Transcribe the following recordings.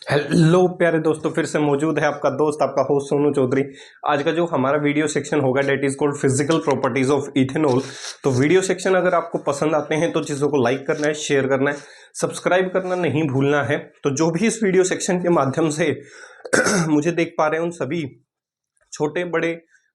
Hello प्यारे दोस्तों, फिर से मौजूद है आपका दोस्त आपका होस्ट सोनू चौधरी। आज का जो हमारा वीडियो सेक्शन होगा that is called physical properties of ethanol. तो वीडियो सेक्शन अगर आपको पसंद आते हैं तो चीज़ों को लाइक करना है, शेयर करना है, सब्सक्राइब करना नहीं भूलना है। तो जो भी इस वीडियो सेक्शन के माध्यम से मुझे देख पा रहे हैं उन सभी छोटे बड़े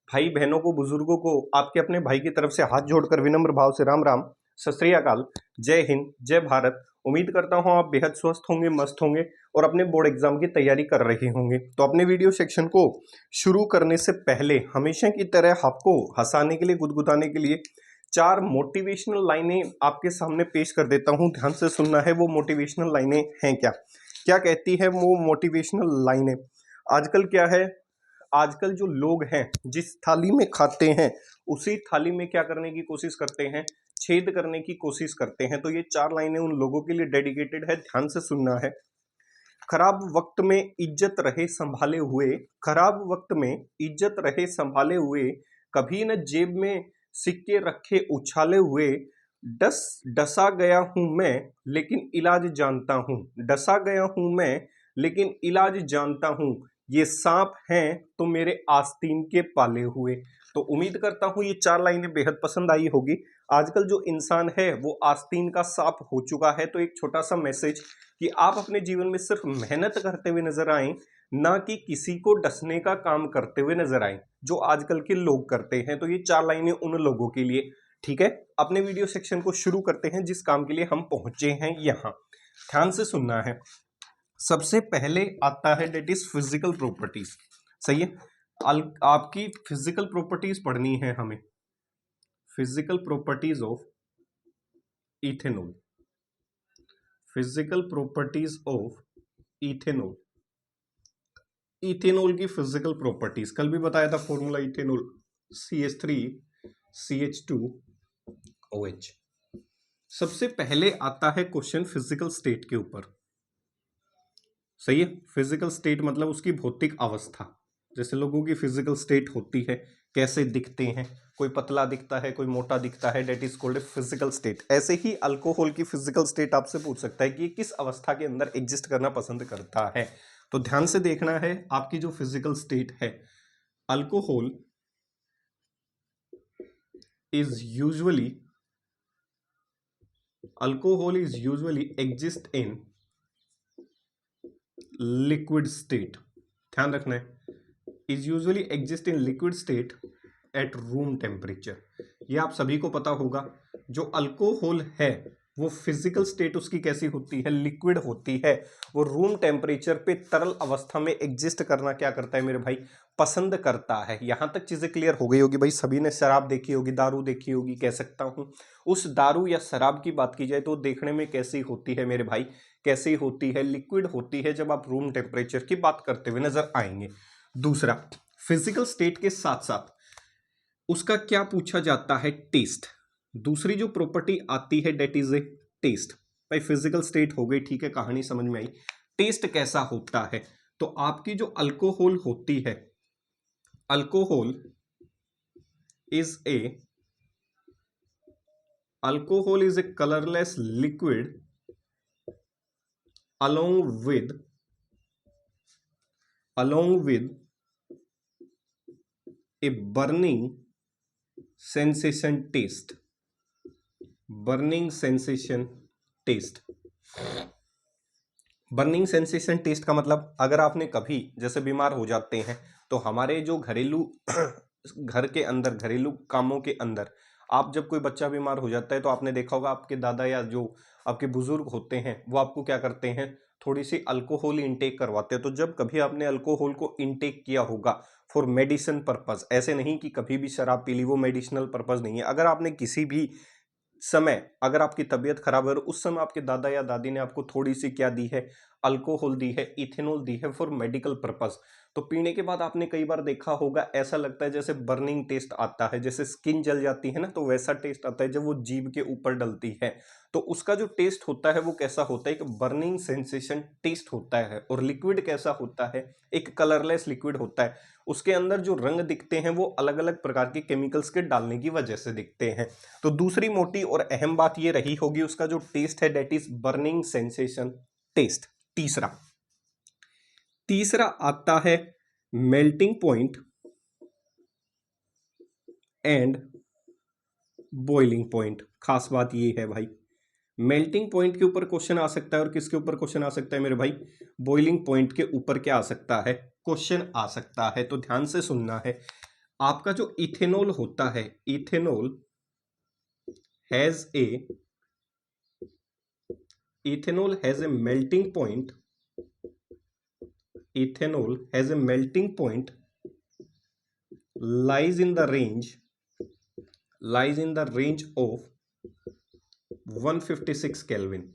भाई बहनों को, बुजुर्गों को आपके अपने भाई की तरफ से हाथ जोड़कर विनम्र भाव से राम राम, सत श्री अकाल, जय हिंद, जय भारत। उम्मीद करता हूं आप बेहद स्वस्थ होंगे, मस्त होंगे और अपने बोर्ड एग्जाम की तैयारी कर रहे होंगे। तो अपने वीडियो सेक्शन को शुरू करने से पहले हमेशा की तरह आपको हंसाने के लिए, गुदगुदाने के लिए चार मोटिवेशनल लाइनें आपके सामने पेश कर देता हूं। ध्यान से सुनना है। वो मोटिवेशनल लाइनें हैं क्या क्या कहती है वो मोटिवेशनल लाइनें। आजकल क्या है, आजकल जो लोग हैं जिस थाली में खाते हैं उसी थाली में क्या करने की कोशिश करते हैं, छेद करने की कोशिश करते हैं। तो ये चार लाइनें उन लोगों के लिए डेडिकेटेड है। ध्यान से सुनना है। खराब वक्त में इज्जत रहे संभाले हुए, खराब वक्त में इज्जत रहे संभाले हुए, कभी न जेब में सिक्के रखे उछाले हुए, डसा गया हूं मैं लेकिन इलाज जानता हूं, डसा गया हूं मैं लेकिन इलाज जानता हूं, ये सांप हैं तो मेरे आस्तीन के पाले हुए। तो उम्मीद करता हूं ये चार लाइनें बेहद पसंद आई होगी। आजकल जो इंसान है वो आस्तीन का सांप हो चुका है। तो एक छोटा सा मैसेज कि आप अपने जीवन में सिर्फ मेहनत करते हुए नजर आए, ना कि किसी को डसने का काम करते हुए नजर आए जो आजकल के लोग करते हैं। तो ये चार लाइनें उन लोगों के लिए। ठीक है, अपने वीडियो सेक्शन को शुरू करते हैं जिस काम के लिए हम पहुंचे हैं यहां। ध्यान से सुनना है। सबसे पहले आता है डेट इज फिजिकल प्रॉपर्टीज। सही है, आपकी फिजिकल प्रॉपर्टीज पढ़नी है हमें। Physical properties of ethanol, physical properties of ethanol. Ethanol की फिजिकल प्रॉपर्टीज कल भी बताया था, फॉर्मूला इथेनॉल CH3CH2OH। सबसे पहले आता है क्वेश्चन फिजिकल स्टेट के ऊपर। सही है, फिजिकल स्टेट मतलब उसकी भौतिक अवस्था। जैसे लोगों की फिजिकल स्टेट होती है, कैसे दिखते हैं, कोई पतला दिखता है, कोई मोटा दिखता है, that is called physical state. ऐसे ही अल्कोहल की फिजिकल स्टेट आपसे पूछ सकता है कि ये किस अवस्था के अंदर एग्जिस्ट करना पसंद करता है। तो ध्यान से देखना है आपकी जो फिजिकल स्टेट है। Alcohol is usually exist in liquid state. ध्यान रखना है, is usually exist in liquid state at room temperature. ये आप सभी को पता होगा। जो अल्कोहल है वो फिजिकल स्टेट उसकी कैसी होती है, लिक्विड होती है। वो रूम टेम्परेचर पे तरल अवस्था में एग्जिस्ट करना क्या करता है मेरे भाई, पसंद करता है। यहां तक चीजें क्लियर हो गई होगी भाई। सभी ने शराब देखी होगी, दारू देखी होगी, कह सकता हूं। उस दारू या शराब की बात की जाए तो देखने में कैसी होती है मेरे भाई, कैसी होती है, लिक्विड होती है जब आप रूम टेम्परेचर की बात करते हुए नजर आएंगे। दूसरा, फिजिकल स्टेट के साथ साथ उसका क्या पूछा जाता है, टेस्ट। दूसरी जो प्रॉपर्टी आती है डेट इज ए टेस्ट। भाई फिजिकल स्टेट हो गई, ठीक है, कहानी समझ में आई। टेस्ट कैसा होता है, तो आपकी जो अल्कोहल होती है, alcohol is a colourless liquid along with a burning sensation taste। Burning sensation taste. Burning sensation taste का मतलब, अगर आपने कभी जैसे बीमार हो जाते हैं तो हमारे जो घरेलू घर के अंदर, घरेलू कामों के अंदर, आप जब कोई बच्चा बीमार हो जाता है तो आपने देखा होगा आपके दादा या जो आपके बुजुर्ग होते हैं वो आपको क्या करते हैं, थोड़ी सी अल्कोहल इंटेक करवाते हैं। तो जब कभी आपने अल्कोहल को इंटेक किया होगा फॉर मेडिसिन पर्पज, ऐसे नहीं कि कभी भी शराब पी ली, वो मेडिसिनल पर्पज नहीं है। अगर आपने किसी भी समय, अगर आपकी तबीयत खराब है और उस समय आपके दादा या दादी ने आपको थोड़ी सी क्या दी है, अल्कोहल दी है, इथेनॉल दी है फॉर मेडिकल पर्पस, तो पीने के बाद आपने कई बार देखा होगा ऐसा लगता है जैसे बर्निंग टेस्ट आता है, जैसे स्किन जल जाती है ना, तो वैसा टेस्ट आता है जब वो जीभ के ऊपर डलती है। तो उसका जो टेस्ट होता है वो कैसा होता है, एक बर्निंग सेंसेशन टेस्ट होता है। और लिक्विड कैसा होता है, एक कलरलेस लिक्विड होता है। उसके अंदर जो रंग दिखते हैं वो अलग अलग प्रकार के केमिकल्स के डालने की वजह से दिखते हैं। तो दूसरी मोटी और अहम बात ये रही होगी, उसका जो टेस्ट है that is burning sensation taste. तीसरा, तीसरा आता है melting point and boiling point. खास बात ये है भाई, मेल्टिंग पॉइंट के ऊपर क्वेश्चन आ सकता है और किसके ऊपर क्वेश्चन आ सकता है मेरे भाई, बॉइलिंग पॉइंट के ऊपर क्या आ सकता है, क्वेश्चन आ सकता है। तो ध्यान से सुनना है। आपका जो इथेनॉल होता है, ethanol has a melting point, ethanol has a melting point lies in the range of 156 kelvin.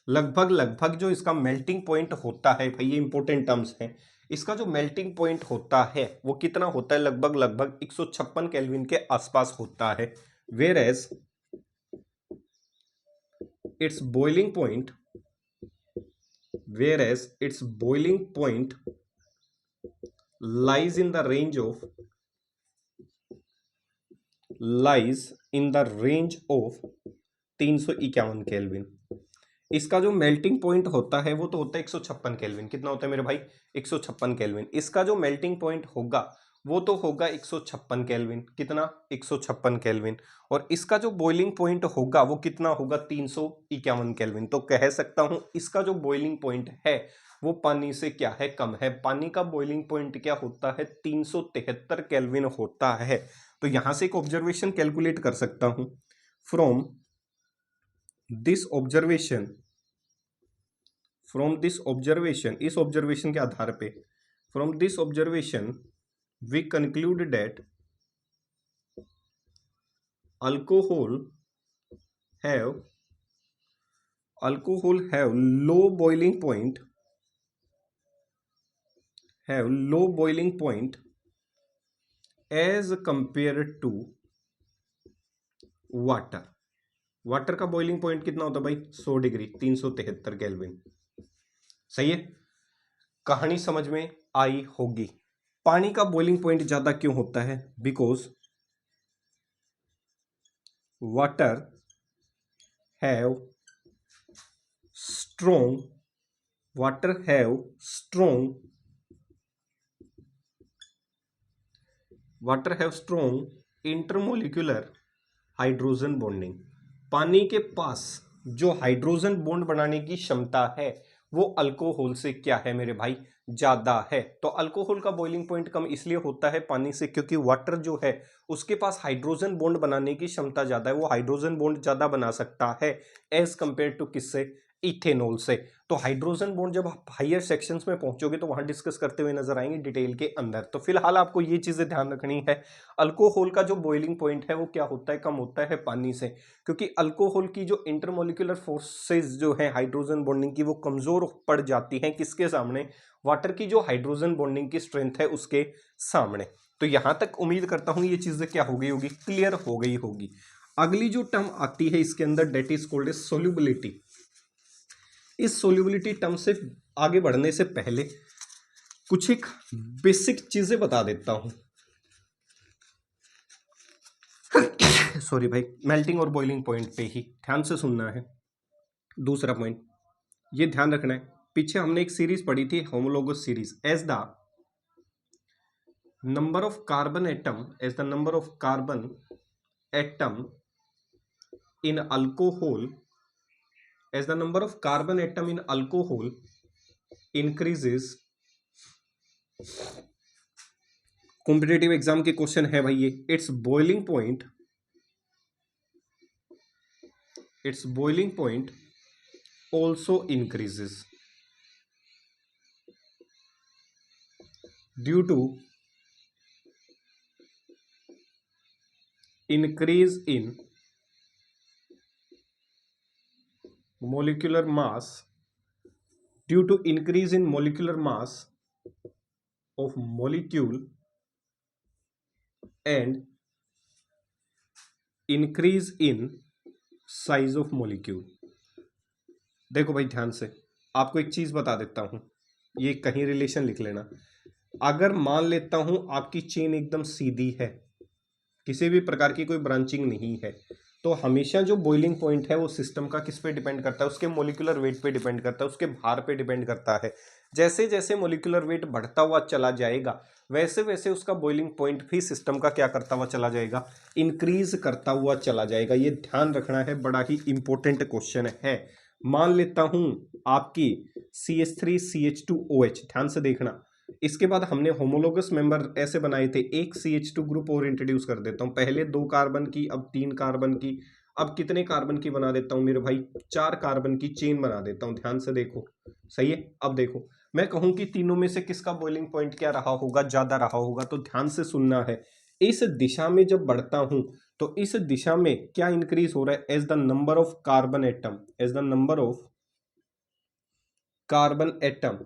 लगभग जो इसका मेल्टिंग पॉइंट होता है भाई, ये इंपॉर्टेंट टर्म्स हैं। इसका जो मेल्टिंग पॉइंट होता है वो कितना होता है, लगभग 156 केल्विन के आसपास होता है। Whereas its boiling point lies in the range of 351 kelvin. इसका जो मेल्टिंग पॉइंट होता है वो तो होता है 156 केल्विन। कितना होता है मेरे भाई, 156 केल्विन। इसका जो मेल्टिंग पॉइंट होगा वो तो होगा 156 केल्विन। कितना, 156 केल्विन। और इसका जो बॉइलिंग पॉइंट होगा वो कितना होगा, 351 केल्विन। तो कह सकता हूं इसका जो बॉइलिंग पॉइंट है वो पानी से क्या है, कम है। पानी का बॉइलिंग पॉइंट क्या होता है, 373 केल्विन होता है। तो यहां से एक ऑब्जर्वेशन कैलकुलेट कर सकता हूं। फ्रॉम दिस ऑब्जर्वेशन, इस ऑब्जर्वेशन के आधार पे, from this observation we conclude that alcohol have low boiling point as compared to water का बॉइलिंग पॉइंट कितना होता है भाई, 100 डिग्री, 373 केल्विन। सही है, कहानी समझ में आई होगी। पानी का बॉइलिंग पॉइंट ज्यादा क्यों होता है, because water have strong intermolecular hydrogen bonding. पानी के पास जो हाइड्रोजन बॉन्ड बनाने की क्षमता है वो अल्कोहल से क्या है मेरे भाई, ज्यादा है। तो अल्कोहल का बॉइलिंग पॉइंट कम इसलिए होता है पानी से, क्योंकि वाटर जो है उसके पास हाइड्रोजन बॉन्ड बनाने की क्षमता ज्यादा है। वो हाइड्रोजन बॉन्ड ज्यादा बना सकता है एज कंपेयर टू किससे, इथेनॉल से। तो हाइड्रोजन बॉन्ड जब आप हायर सेक्शंस में पहुंचोगे तो वहां डिस्कस करते हुए नजर आएंगे डिटेल के अंदर। तो फिलहाल आपको ये चीजें ध्यान रखनी है, अल्कोहल का जो बॉइलिंग पॉइंट है वो क्या होता है, कम होता है पानी से, क्योंकि अल्कोहल की जो इंटरमोलिकुलर फोर्सेस जो है हाइड्रोजन बॉन्डिंग की, वो कमजोर पड़ जाती हैं किसके सामने, वाटर की जो हाइड्रोजन बॉन्डिंग की स्ट्रेंथ है उसके सामने। तो यहां तक उम्मीद करता हूं ये चीजें क्या हो गई होगी, क्लियर हो गई होगी। अगली जो टर्म आती है इसके अंदर, that is called as solubility. इस सोल्यूबिलिटी टर्म से आगे बढ़ने से पहले कुछ एक बेसिक चीजें बता देता हूं। सॉरी भाई, मेल्टिंग और बॉइलिंग पॉइंट पे ही ध्यान से सुनना है। दूसरा पॉइंट ये ध्यान रखना है, पीछे हमने एक सीरीज पढ़ी थी, homologous series. As the number of carbon atom in alcohol, as the number of carbon atom in alcohol increases, competitive exam के क्वेश्चन है भाई ये, its boiling point also increases due to increase in molecular mass of molecule and increase in size of molecule। देखो भाई ध्यान से, आपको एक चीज बता देता हूं, ये कहीं रिलेशन लिख लेना। अगर मान लेता हूं आपकी चेन एकदम सीधी है, किसी भी प्रकार की कोई ब्रांचिंग नहीं है, तो हमेशा जो बॉइलिंग पॉइंट है वो सिस्टम का किस पे डिपेंड करता है, उसके मोलिकुलर वेट पे डिपेंड करता है, उसके भार पे डिपेंड करता है। जैसे जैसे मोलिकुलर वेट बढ़ता हुआ चला जाएगा वैसे वैसे उसका बॉइलिंग पॉइंट भी सिस्टम का क्या करता हुआ चला जाएगा, इंक्रीज करता हुआ चला जाएगा। ये ध्यान रखना है, बड़ा ही इंपॉर्टेंट क्वेश्चन है। मान लेता हूं आपकी CH3CH2OH, ध्यान से देखना। इसके बाद हमने होमोलोगस मेंबर ऐसे बनाए थे, एक CH2 ग्रुप और इंट्रोड्यूस कर देता हूं, पहले 2 कार्बन की, अब 3 कार्बन की, अब कितने कार्बन की बना देता हूं मेरे भाई, 4 कार्बन की चेन बना देता हूं। ध्यान से देखो, सही है। अब देखो मैं कहूं कि तीनों में से किसका बॉइलिंग पॉइंट क्या रहा होगा, ज्यादा रहा होगा, तो ध्यान से सुनना है। इस दिशा में जब बढ़ता हूं तो इस दिशा में क्या इंक्रीज हो रहा है, as the number of carbon atom, as the number of carbon atom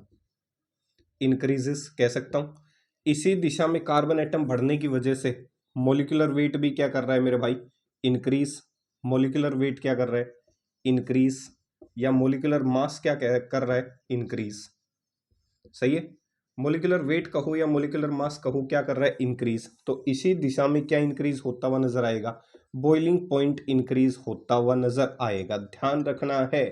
increases कह सकता हूं। इसी दिशा में कार्बन एटम बढ़ने की वजह से मोलिकुलर वेट भी क्या कर रहा है मेरे भाई, इंक्रीज। मोलिकुलर वेट क्या कर रहा है, इंक्रीज, या मोलिकुलर मास क्या कर रहा है, इंक्रीज। सही है, मोलिकुलर वेट कहो या मोलिकुलर मास कहो, क्या कर रहा है, इंक्रीज। तो इसी दिशा में क्या इंक्रीज होता हुआ नजर आएगा, बॉइलिंग पॉइंट इंक्रीज होता हुआ नजर आएगा। ध्यान रखना है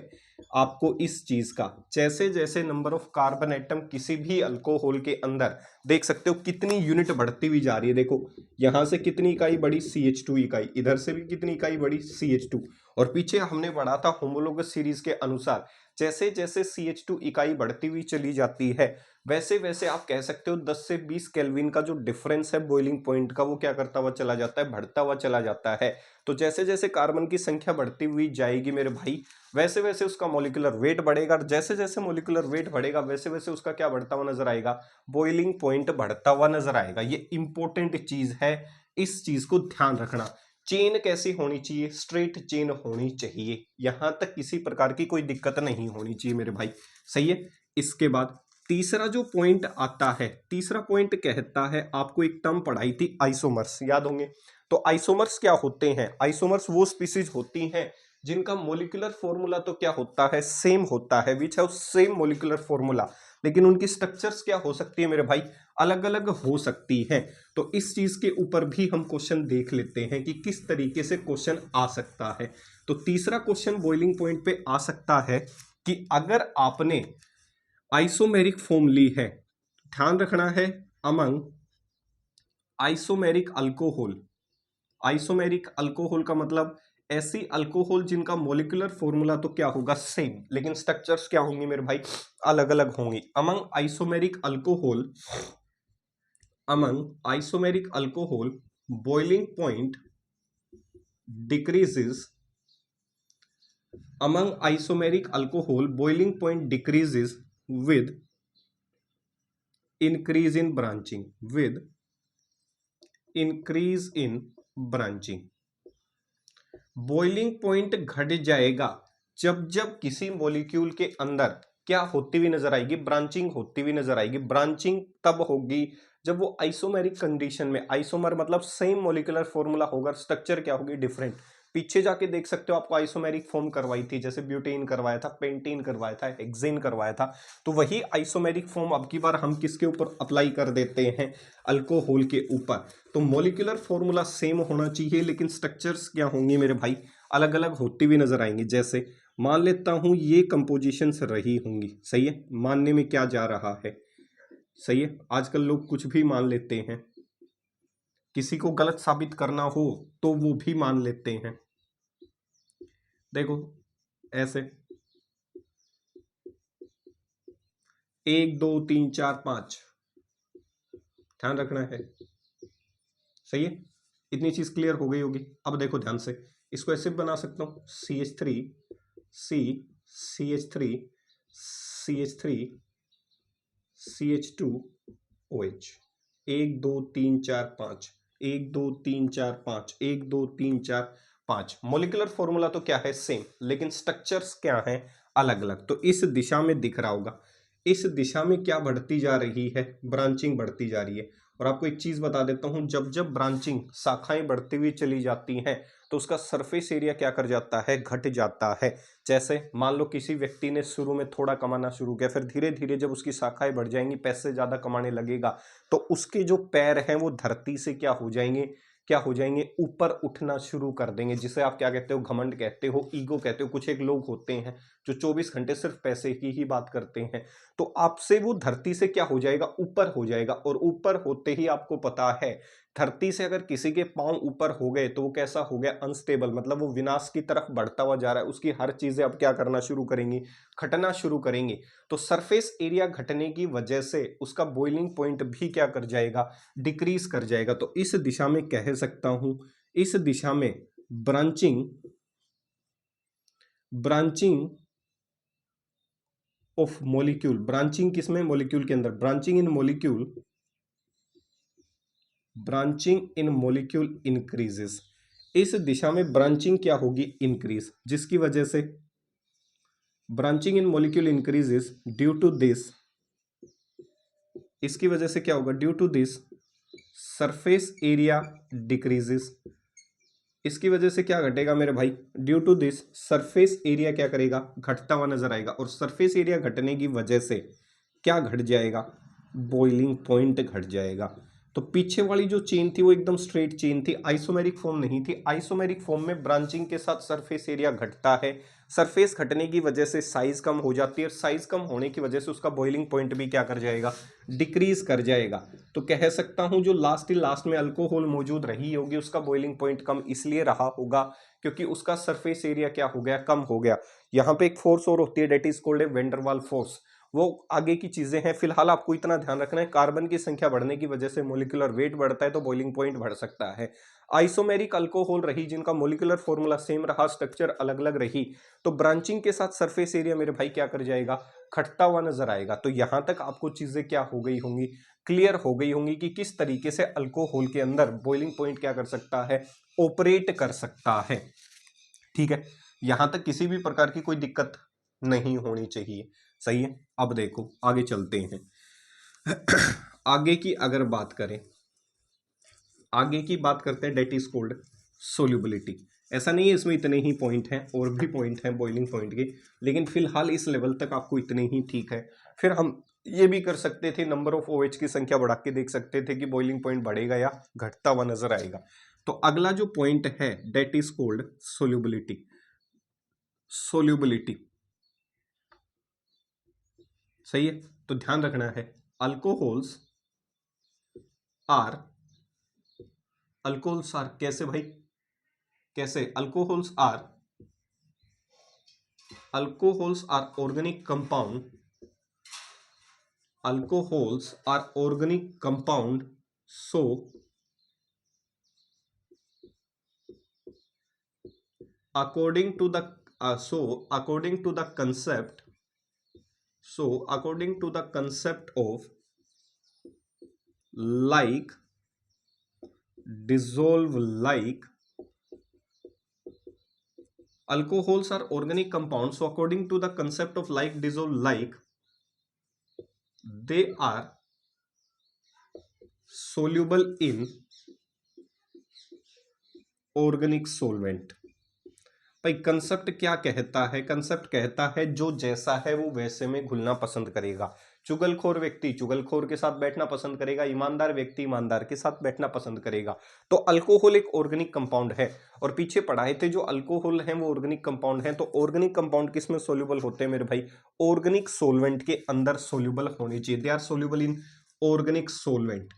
आपको इस चीज का। जैसे जैसे नंबर ऑफ कार्बन एटम किसी भी अल्कोहल के अंदर, देख सकते हो कितनी यूनिट बढ़ती हुई जा रही है। देखो यहां से कितनी इकाई बढ़ी, CH2 इकाई, इधर से भी कितनी इकाई बढ़ी, CH2, और पीछे हमने बढ़ा था होमोलोगस सीरीज के अनुसार। जैसे जैसे CH2 इकाई बढ़ती हुई चली जाती है वैसे वैसे आप कह सकते हो 10 से 20 केल्विन का जो डिफरेंस है बॉइलिंग पॉइंट का, वो क्या करता हुआ चला जाता है, बढ़ता हुआ चला जाता है। तो जैसे जैसे कार्बन की संख्या बढ़ती हुई जाएगी मेरे भाई, वैसे वैसे उसका मोलिकुलर वेट बढ़ेगा, और जैसे जैसे मोलिकुलर वेट बढ़ेगा वैसे वैसे उसका क्या बढ़ता हुआ नजर आएगा, बॉइलिंग पॉइंट बढ़ता हुआ नजर आएगा। ये इंपॉर्टेंट चीज है, इस चीज को ध्यान रखना। चेन कैसी होनी चाहिए, स्ट्रेट चेन होनी चाहिए, यहां तक किसी प्रकार की कोई दिक्कत नहीं होनी चाहिए मेरे भाई। सही है। इसके बाद तीसरा जो पॉइंट आता है, तीसरा पॉइंट कहता है, आपको एक टर्म पढ़ाई थी आइसोमर्स, याद होंगे। तो आइसोमर्स क्या होते हैं, आइसोमर्स वो स्पीसीज होती हैं जिनका मोलिकुलर फॉर्मूला तो क्या होता है, सेम होता है, which have same molecular formula, लेकिन उनकी स्ट्रक्चर्स क्या हो सकती है मेरे भाई, अलग अलग हो सकती है। तो इस चीज के ऊपर भी हम क्वेश्चन देख लेते हैं कि किस तरीके से क्वेश्चन आ सकता है। तो तीसरा क्वेश्चन बॉइलिंग पॉइंट पे आ सकता है कि अगर आपने आइसोमेरिक फॉर्म ली है, ध्यान रखना है, among isomeric alcohol, isomeric alcohol का मतलब ऐसी अल्कोहल जिनका मोलिकुलर फॉर्मूला तो क्या होगा, सेम, लेकिन स्ट्रक्चर्स क्या होंगी मेरे भाई, अलग अलग होंगी। Among isomeric alcohol, among isomeric alcohol boiling point decreases, among isomeric alcohol boiling point decreases with increase in branching, with increase in branching। Boiling point घट जाएगा जब जब किसी मॉलिक्यूल के अंदर क्या होती हुई नजर आएगी, ब्रांचिंग होती हुई नजर आएगी। ब्रांचिंग तब होगी जब वो आइसोमेरिक कंडीशन में, आइसोमर मतलब सेम मॉलिक्यूलर फॉर्मूला होगा, स्ट्रक्चर क्या होगी, डिफरेंट। पीछे जाके देख सकते हो, आपको आइसोमेरिक फॉर्म करवाई थी, जैसे ब्यूटेन करवाया था, पेंटीन करवाया था, हेक्सेन करवाया था। तो वही आइसोमेरिक फॉर्म अब की बार हम किसके ऊपर अप्लाई कर देते हैं, अल्कोहल के ऊपर। तो मॉलिक्यूलर फॉर्मूला सेम होना चाहिए, लेकिन स्ट्रक्चर्स क्या होंगे मेरे भाई, अलग अलग होती हुई नजर आएंगी। जैसे मान लेता हूं ये कंपोजिशंस रही होंगी, सही है, मानने में क्या जा रहा है, सही है। आजकल लोग कुछ भी मान लेते हैं, किसी को गलत साबित करना हो तो वो भी मान लेते हैं। देखो ऐसे 1 2 3 4 5, ध्यान रखना है, सही है। इतनी चीज क्लियर हो गई होगी। अब देखो ध्यान से, इसको ऐसे बना सकता हूं, CH3 C CH3 CH3 CH2 OH, 1 2 3 4 5, 1 2 3 4 5, 1 2 3 4 5। Molecular formula तो क्या है, सेम, लेकिन स्ट्रक्चर्स क्या हैं, अलग अलग। तो इस दिशा में दिख रहा होगा, इस दिशा में क्या बढ़ती जा रही है, ब्रांचिंग बढ़ती जा रही है। और आपको एक चीज बता देता हूं, जब जब ब्रांचिंग, शाखाएं बढ़ती हुई चली जाती हैं तो उसका सरफेस एरिया क्या कर जाता है, घट जाता है। जैसे मान लो किसी व्यक्ति ने शुरू में थोड़ा कमाना शुरू किया, फिर धीरे धीरे जब उसकी शाखाएं बढ़ जाएंगी, पैसे ज्यादा कमाने लगेगा, तो उसके जो पैर हैं वो धरती से क्या हो जाएंगे, क्या हो जाएंगे, ऊपर उठना शुरू कर देंगे, जिसे आप क्या कहते हो, घमंड कहते हो, ईगो कहते हो। कुछ एक लोग होते हैं जो 24 घंटे सिर्फ पैसे की ही बात करते हैं, तो आपसे वो धरती से क्या हो जाएगा, ऊपर हो जाएगा। और ऊपर होते ही आपको पता है, धरती से अगर किसी के पांव ऊपर हो गए तो वो कैसा हो गया, अनस्टेबल, मतलब वो विनाश की तरफ बढ़ता हुआ जा रहा है। उसकी हर चीजें अब क्या करना शुरू करेंगी, घटना शुरू करेंगे। तो सरफेस एरिया घटने की वजह से उसका बॉइलिंग पॉइंट भी क्या कर जाएगा, डिक्रीज कर जाएगा। तो इस दिशा में कह सकता हूं, इस दिशा में ब्रांचिंग ऑफ मॉलिक्यूल, ब्रांचिंग किसमें, मॉलिक्यूल के अंदर, ब्रांचिंग इन मॉलिक्यूल इंक्रीजेस। इस दिशा में ब्रांचिंग क्या होगी, इंक्रीज, जिसकी वजह से branching in molecule increases due to this, इसकी वजह से क्या होगा, due to this surface area decreases. इसकी वजह से क्या घटेगा मेरे भाई, due to this surface area क्या करेगा, घटता हुआ नजर आएगा। और सरफेस एरिया घटने की वजह से क्या घट जाएगा, बॉइलिंग पॉइंट घट जाएगा। तो पीछे वाली जो चेन थी वो एकदम स्ट्रेट चेन थी, आइसोमेरिक फॉर्म नहीं थी। आइसोमेरिक फॉर्म में ब्रांचिंग के साथ सरफेस एरिया घटता है, सरफेस घटने की वजह से साइज कम हो जाती है, और साइज कम होने की वजह से उसका बॉइलिंग पॉइंट भी क्या कर जाएगा, डिक्रीज कर जाएगा। तो कह सकता हूं जो लास्ट में अल्कोहल मौजूद रही होगी उसका बॉइलिंग पॉइंट कम इसलिए रहा होगा क्योंकि उसका सरफेस एरिया क्या हो गया, कम हो गया। यहां पे एक फोर्स और होती है, that is called a van der Waals force. वो आगे की चीजें हैं, फिलहाल आपको इतना ध्यान रखना है, कार्बन की संख्या बढ़ने की वजह से मोलिकुलर वेट बढ़ता है तो बॉइलिंग पॉइंट बढ़ सकता है। आइसोमेरिक अल्कोहल रही जिनका मोलिकुलर फॉर्मूला सेम रहा, स्ट्रक्चर अलग अलग रही, तो ब्रांचिंग के साथ सरफेस एरिया मेरे भाई क्या कर जाएगा, घटता हुआ नजर आएगा। तो यहां तक आपको चीजें क्या हो गई होंगी, क्लियर हो गई होंगी कि किस तरीके से अल्कोहल के अंदर बॉइलिंग पॉइंट क्या कर सकता है, ऑपरेट कर सकता है। ठीक है, यहां तक किसी भी प्रकार की कोई दिक्कत नहीं होनी चाहिए। सही है, अब देखो आगे चलते हैं। आगे की अगर बात करें, आगे की बात करते हैं, डेट इज कोल्ड सोल्यूबिलिटी। ऐसा नहीं है इसमें इतने ही पॉइंट हैं, और भी पॉइंट हैं बॉइलिंग पॉइंट के, लेकिन फिलहाल इस लेवल तक आपको इतने ही ठीक है। फिर हम ये भी कर सकते थे, नंबर ऑफ OH की संख्या बढ़ा के देख सकते थे कि बॉइलिंग पॉइंट बढ़ेगा या घटता हुआ नजर आएगा। तो अगला जो पॉइंट है that is called solubility. Solubility सही है, तो ध्यान रखना है, अल्कोहल्स आर कैसे भाई, कैसे, alcohols are organic compound, alcohols are organic compound, so according to the according to the concept of like dissolve like, alcohols are organic compounds, so according to the concept of like dissolve like, they are soluble in organic solvent। भाई concept क्या कहता है, concept कहता है जो जैसा है वो वैसे में घुलना पसंद करेगा। चुगलखोर व्यक्ति चुगलखोर के साथ बैठना पसंद करेगा, ईमानदार व्यक्ति ईमानदार के साथ बैठना पसंद करेगा। तो अल्कोहल एक ऑर्गेनिक कंपाउंड है, और पीछे पढ़ाए थे जो अल्कोहल है वो ऑर्गेनिक कंपाउंड है। तो ऑर्गेनिक कंपाउंड किस में सोल्यूबल होते हैं मेरे भाई, ऑर्गेनिक सोलवेंट के अंदर सोल्यूबल होने चाहिए। They are soluble in organic solvent,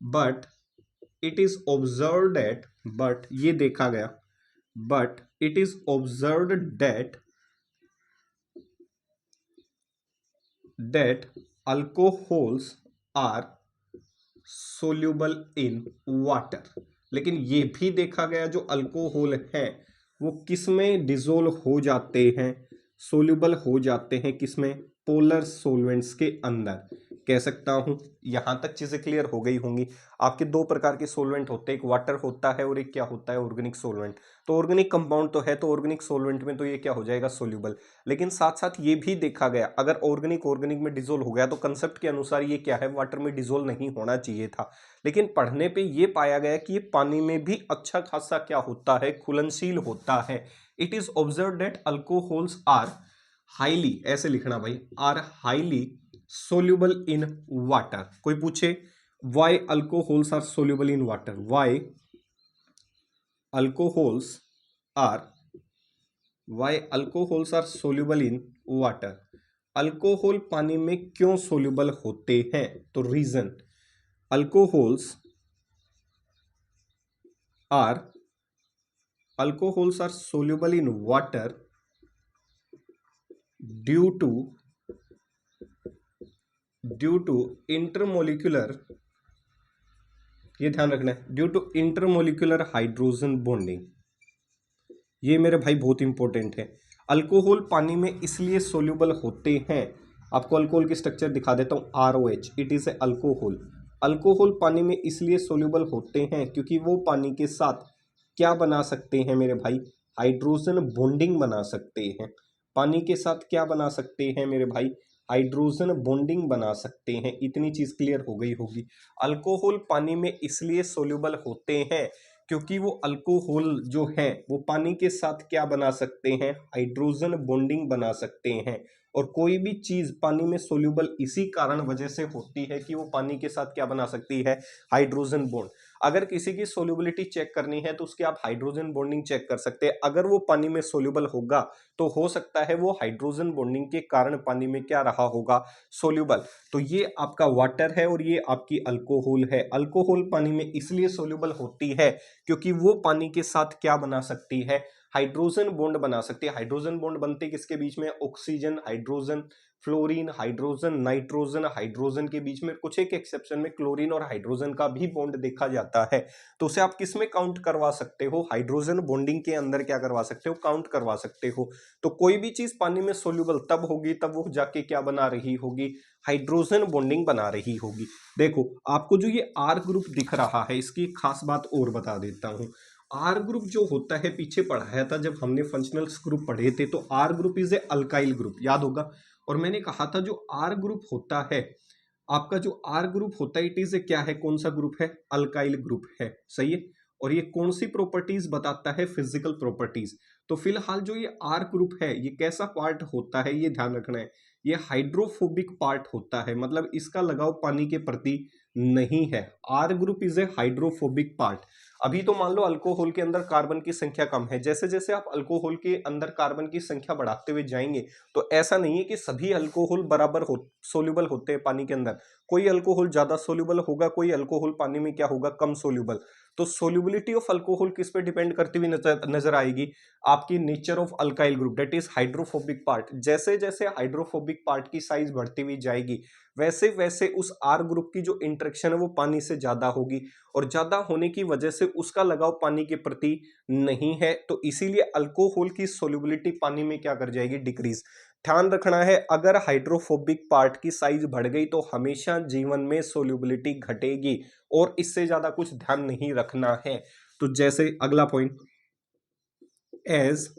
but it is observe that, but ये देखा गया, but it is observe that alcohols are soluble in water. लेकिन ये भी देखा गया जो अल्कोहल है वो किसमें डिजोल्व हो जाते हैं, सोल्यूबल हो जाते हैं किसमें, पोलर सोलवेंट्स के अंदर। कह सकता हूं यहां तक चीजें क्लियर हो गई होंगी। आपके दो प्रकार के सोलवेंट होते हैं, एक वाटर होता है और एक क्या होता है, ऑर्गेनिक सोलवेंट। तो ऑर्गेनिक कंपाउंड तो है, तो ऑर्गेनिक सोलवेंट में तो ये क्या हो जाएगा, सोल्यूबल। लेकिन साथ साथ ये भी देखा गया अगर ऑर्गेनिक में डिजोल्व हो गया तो कंसेप्ट के अनुसार ये क्या है, वाटर में डिजोल्व नहीं होना चाहिए था। लेकिन पढ़ने पे ये पाया गया कि ये पानी में भी अच्छा खासा क्या होता है, घुलनशील होता है। It is observe that alcohols are highly, ऐसे लिखना भाई, are highly soluble in water. कोई पूछे why alcohols are soluble in water, why alcohols are why alcohols are soluble in water, alcohol पानी में क्यों सोल्यूबल होते हैं? तो reason, alcohols are soluble in water due to intermolecular, ये ध्यान रखना है, due to intermolecular hydrogen bonding. ये मेरे भाई बहुत इंपॉर्टेंट है। अल्कोहल पानी में इसलिए सोल्यूबल होते हैं, आपको अल्कोहल की स्ट्रक्चर दिखा देता हूँ, ROH, it is a alcohol. Alcohol पानी में इसलिए सोल्यूबल होते हैं क्योंकि वो पानी के साथ क्या बना सकते हैं मेरे भाई? हाइड्रोजन बॉन्डिंग बना सकते हैं। पानी के साथ क्या बना सकते हैं मेरे भाई? हाइड्रोजन बॉन्डिंग बना सकते हैं। इतनी चीज क्लियर हो गई होगी। अल्कोहल पानी में इसलिए सोल्यूबल होते हैं क्योंकि वो अल्कोहल जो है वो पानी के साथ क्या बना सकते हैं? हाइड्रोजन बॉन्डिंग बना सकते हैं। और कोई भी चीज पानी में सोल्यूबल इसी कारण वजह से होती है कि वो पानी के साथ क्या बना सकती है? Hydrogen bond. अगर किसी की सोल्यूबिलिटी चेक करनी है तो उसकी आप हाइड्रोजन बॉन्डिंग चेक कर सकते हैं। अगर वो पानी में सोल्यूबल होगा तो हो सकता है वो हाइड्रोजन बॉन्डिंग के कारण पानी में क्या रहा होगा? सोल्यूबल। तो ये आपका वाटर है और ये आपकी अल्कोहल है। अल्कोहल पानी में इसलिए सोल्यूबल होती है क्योंकि वो पानी के साथ क्या बना सकती है? हाइड्रोजन बॉन्ड बना सकती है। हाइड्रोजन बॉन्ड बनते किसके बीच में? Oxygen, hydrogen, fluorine, hydrogen, nitrogen, hydrogen के बीच में। कुछ एक एक्सेप्शन में क्लोरीन और हाइड्रोजन का भी बॉन्ड देखा जाता है। तो उसे आप किस में काउंट करवा सकते हो? हाइड्रोजन बॉन्डिंग के अंदर क्या करवा सकते हो? काउंट करवा सकते हो। तो कोई भी चीज पानी में सोल्यूबल तब होगी तब वो जाके क्या बना रही होगी? हाइड्रोजन बॉन्डिंग बना रही होगी। देखो आपको जो ये आर ग्रुप दिख रहा है इसकी खास बात और बता देता हूं। आर ग्रुप जो होता है, पीछे पढ़ाया था जब हमने फंक्शनल ग्रुप पढ़े थे, तो R group is a alkyl group, याद होगा। और मैंने कहा था जो आर ग्रुप होता है, आपका जो आर ग्रुप होता है, इट इज ए क्या है? कौन सा ग्रुप है? अल्काइल ग्रुप है, सही है। और ये कौन सी प्रॉपर्टीज बताता है? Physical properties. तो फिलहाल जो ये आर ग्रुप है ये कैसा पार्ट होता है ये ध्यान रखना है। ये हाइड्रोफोबिक पार्ट होता है, मतलब इसका लगाव पानी के प्रति नहीं है। R group is a hydrophobic part. अभी तो मान लो अल्कोहल के अंदर कार्बन की संख्या कम है, जैसे जैसे आप अल्कोहल के अंदर कार्बन की संख्या बढ़ाते हुए जाएंगे तो ऐसा नहीं है कि सभी अल्कोहल बराबर सोल्यूबल होते हैं पानी के अंदर। कोई अल्कोहल ज्यादा सोल्यूबल होगा, कोई अल्कोहल पानी में क्या होगा? कम सोल्यूबल। तो सोल्यूबिलिटी ऑफ अल्कोहल किस पे डिपेंड करती हुई नजर आएगी? आपकी nature of alkyl group, that is hydrophobic part. जैसे जैसे हाइड्रोफोबिक पार्ट की साइज बढ़ती हुई जाएगी वैसे वैसे उस आर ग्रुप की जो इंटरेक्शन है वो पानी से ज्यादा होगी, और ज्यादा होने की वजह से उसका लगाव पानी के प्रति नहीं है। तो इसीलिए अल्कोहल की सोल्यूबिलिटी पानी में क्या कर जाएगी? डिक्रीज। ध्यान रखना है, अगर हाइड्रोफोबिक पार्ट की साइज बढ़ गई तो हमेशा जीवन में सोल्यूबिलिटी घटेगी, और इससे ज्यादा कुछ ध्यान नहीं रखना है। तो जैसे अगला point, as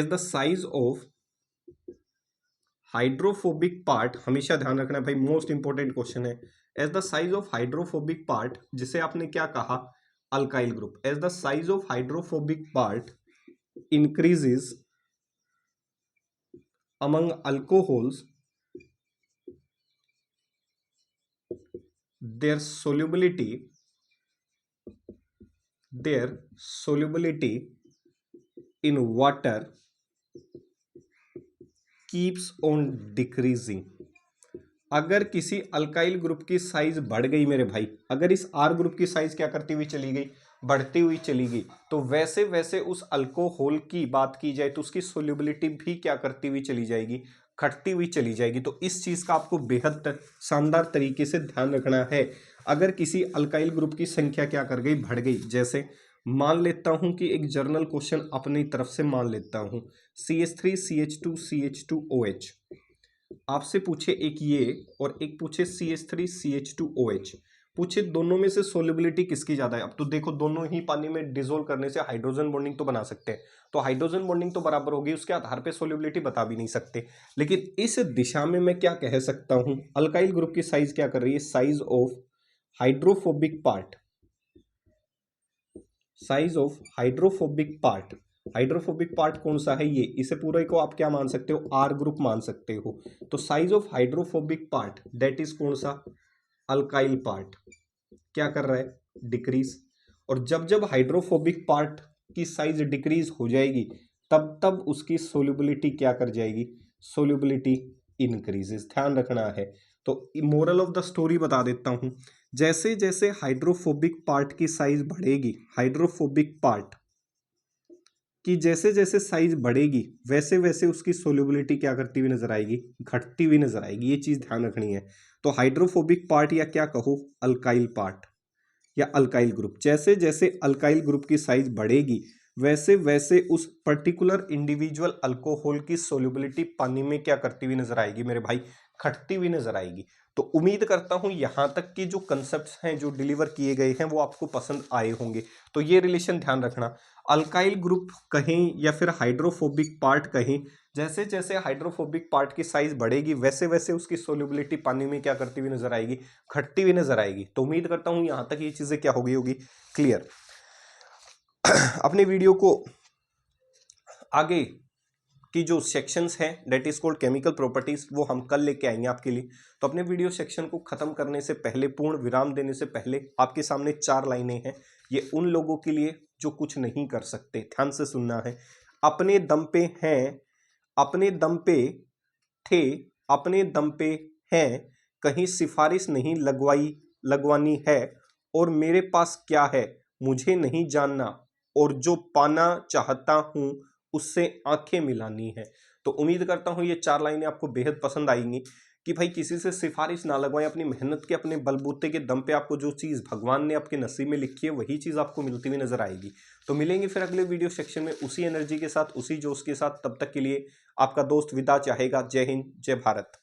the size of hydrophobic part, हमेशा ध्यान रखना भाई, मोस्ट इंपॉर्टेंट क्वेश्चन है। As the size of hydrophobic part, जिसे आपने क्या कहा? Alkyl group. As the size of hydrophobic part increases among alcohols, their solubility in water keeps on decreasing। अगर किसी अल्काइल ग्रुप की साइज बढ़ गई मेरे भाई, अगर इस आर ग्रुप की साइज क्या करती हुई चली गई? बढ़ती हुई चली गई, तो वैसे वैसे उस अल्कोहल की बात की जाए तो उसकी सोल्यूबिलिटी भी क्या करती हुई चली जाएगी? घटती हुई चली जाएगी। तो इस चीज का आपको बेहद शानदार तरीके से ध्यान रखना है। अगर किसी अल्काइल ग्रुप की संख्या क्या कर गई? बढ़ गई। जैसे मान लेता हूं कि एक जर्नल क्वेश्चन अपनी तरफ से मान लेता हूं, CH3 CH2 CH2OH, आपसे पूछे एक ये और एक पूछे CH3 CH2OH, पूछे दोनों में से सोल्युबिलिटी किसकी ज्यादा है? अब तो देखो दोनों ही पानी में डिसोल्व करने से हाइड्रोजन बॉन्डिंग तो बना सकते हैं, तो हाइड्रोजन बॉन्डिंग तो बराबर होगी, उसके आधार पे सोल्युबिलिटी बता भी नहीं सकते। लेकिन इस दिशा में मैं क्या कह सकता हूं? अल्काइल ग्रुप की साइज क्या कर रही है? Size of hydrophobic part, size of hydrophobic part. Hydrophobic part कौन सा है? ये। इसे पूरे को आप क्या मान सकते हो? आर ग्रुप मान सकते हो। तो size of hydrophobic part that is कौन सा? अल्काइल पार्ट क्या कर रहा है, डिक्रीज। और जब जब हाइड्रोफोबिक पार्ट की साइज डिक्रीज हो जाएगी तब तब उसकी सोल्यूबिलिटी क्या कर जाएगी, सोल्यूबिलिटी इंक्रीजेस। ध्यान रखना है। तो मोरल ऑफ द स्टोरी बता देता हूं, जैसे जैसे हाइड्रोफोबिक पार्ट की साइज बढ़ेगी, हाइड्रोफोबिक पार्ट कि जैसे जैसे साइज बढ़ेगी वैसे वैसे उसकी सोल्यूबिलिटी क्या करती हुई नजर आएगी, घटती हुई नजर आएगी। ये चीज ध्यान रखनी है। तो हाइड्रोफोबिक पार्ट या क्या कहो अल्काइल पार्ट या अल्काइल ग्रुप, जैसे जैसे अल्काइल ग्रुप की साइज बढ़ेगी वैसे वैसे उस पर्टिकुलर इंडिविजुअल अल्कोहल की सोल्यूबिलिटी पानी में क्या करती हुई नजर आएगी मेरे भाई, घटती हुई नजर आएगी। तो उम्मीद करता हूं यहां तक की जो कंसेप्ट्स हैं जो डिलीवर किए गए हैं वो आपको पसंद आए होंगे। तो ये रिलेशन ध्यान रखना, अल्काइल ग्रुप कहें या फिर हाइड्रोफोबिक पार्ट कहें, जैसे जैसे हाइड्रोफोबिक पार्ट की साइज बढ़ेगी वैसे वैसे उसकी सोल्यूबिलिटी पानी में क्या करती हुई नजर आएगी, घटती हुई नजर आएगी। तो उम्मीद करता हूं यहां तक ये चीजें क्या हो गई होगी, क्लियर। अपने वीडियो को आगे की जो सेक्शंस हैं that is called chemical properties वो हम कल लेके आएंगे आपके लिए। तो अपने वीडियो सेक्शन को खत्म करने से पहले, पूर्ण विराम देने से पहले आपके सामने 4 लाइनें हैं। ये उन लोगों के लिए जो कुछ नहीं कर सकते, ध्यान से सुनना है। अपने दम पे हैं, अपने दम पे थे, अपने दम पे हैं, कहीं सिफारिश नहीं लगवानी है, और मेरे पास क्या है मुझे नहीं जानना, और जो पाना चाहता हूं उससे आंखें मिलानी है। तो उम्मीद करता हूं ये 4 लाइनें आपको बेहद पसंद आएंगी कि भाई किसी से सिफारिश ना लगवाएं, अपनी मेहनत के अपने बलबूते के दम पे आपको जो चीज़ भगवान ने आपके नसीब में लिखी है वही चीज़ आपको मिलती हुई नजर आएगी। तो मिलेंगे फिर अगले वीडियो सेक्शन में उसी एनर्जी के साथ, उसी जोश के साथ। तब तक के लिए आपका दोस्त विदा चाहेगा। जय हिंद, जय भारत।